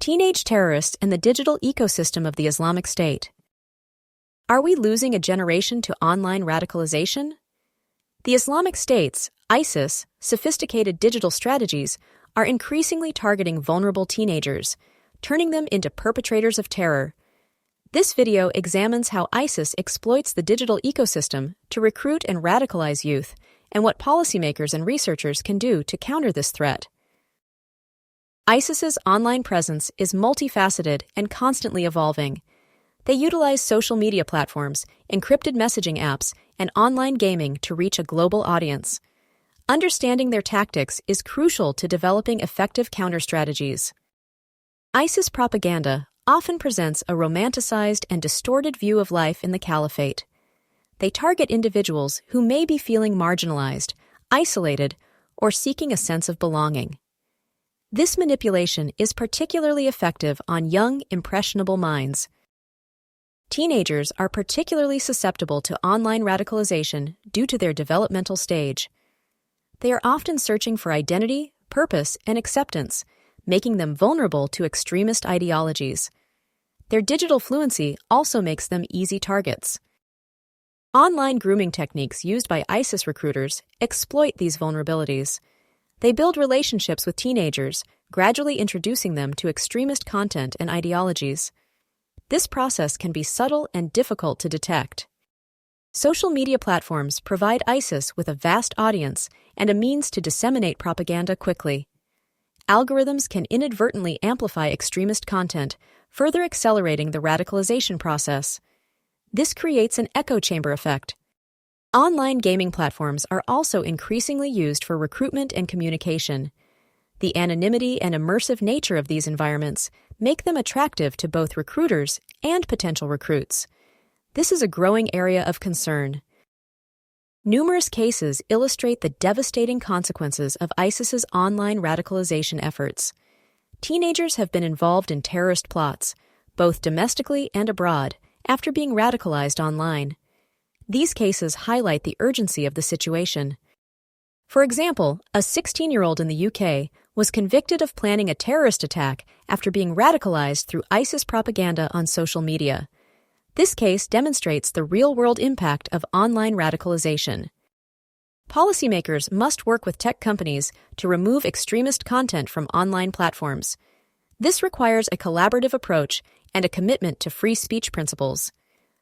Teenage terrorists and the digital ecosystem of the Islamic State. Are we losing a generation to online radicalization? The Islamic State's, ISIS, sophisticated digital strategies are increasingly targeting vulnerable teenagers, turning them into perpetrators of terror. This video examines how ISIS exploits the digital ecosystem to recruit and radicalize youth, and what policymakers and researchers can do to counter this threat. ISIS's online presence is multifaceted and constantly evolving. They utilize social media platforms, encrypted messaging apps, and online gaming to reach a global audience. Understanding their tactics is crucial to developing effective counter-strategies. ISIS propaganda often presents a romanticized and distorted view of life in the caliphate. They target individuals who may be feeling marginalized, isolated, or seeking a sense of belonging. This manipulation is particularly effective on young, impressionable minds. Teenagers are particularly susceptible to online radicalization due to their developmental stage. They are often searching for identity, purpose, and acceptance, making them vulnerable to extremist ideologies. Their digital fluency also makes them easy targets. Online grooming techniques used by ISIS recruiters exploit these vulnerabilities. They build relationships with teenagers, gradually introducing them to extremist content and ideologies. This process can be subtle and difficult to detect. Social media platforms provide ISIS with a vast audience and a means to disseminate propaganda quickly. Algorithms can inadvertently amplify extremist content, further accelerating the radicalization process. This creates an echo chamber effect. Online gaming platforms are also increasingly used for recruitment and communication. The anonymity and immersive nature of these environments make them attractive to both recruiters and potential recruits. This is a growing area of concern. Numerous cases illustrate the devastating consequences of ISIS's online radicalization efforts. Teenagers have been involved in terrorist plots, both domestically and abroad, after being radicalized online. These cases highlight the urgency of the situation. For example, a 16-year-old in the UK was convicted of planning a terrorist attack after being radicalized through ISIS propaganda on social media. This case demonstrates the real-world impact of online radicalization. Policymakers must work with tech companies to remove extremist content from online platforms. This requires a collaborative approach and a commitment to free speech principles.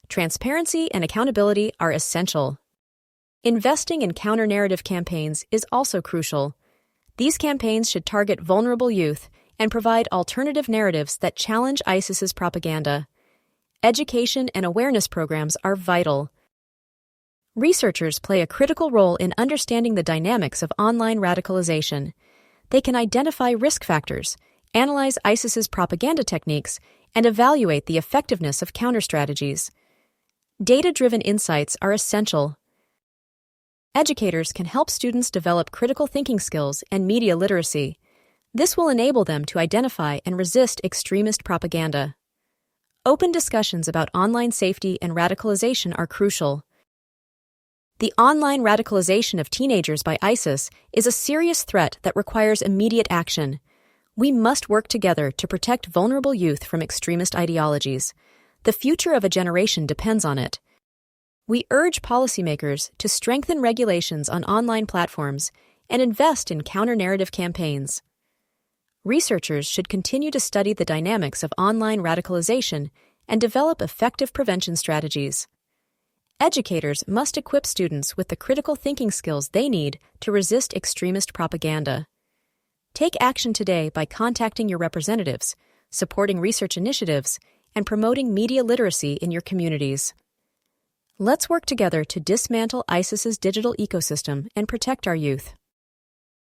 Transparency and accountability are essential. Investing in counter-narrative campaigns is also crucial. These campaigns should target vulnerable youth and provide alternative narratives that challenge ISIS's propaganda. Education and awareness programs are vital. Researchers play a critical role in understanding the dynamics of online radicalization. They can identify risk factors, analyze ISIS's propaganda techniques, and evaluate the effectiveness of counter-strategies. Data-driven insights are essential. Educators can help students develop critical thinking skills and media literacy. This will enable them to identify and resist extremist propaganda. Open discussions about online safety and radicalization are crucial. The online radicalization of teenagers by ISIS is a serious threat that requires immediate action. We must work together to protect vulnerable youth from extremist ideologies. The future of a generation depends on it. We urge policymakers to strengthen regulations on online platforms and invest in counter-narrative campaigns. Researchers should continue to study the dynamics of online radicalization and develop effective prevention strategies. Educators must equip students with the critical thinking skills they need to resist extremist propaganda. Take action today by contacting your representatives, supporting research initiatives, and promoting media literacy in your communities. Let's work together to dismantle ISIS's digital ecosystem and protect our youth.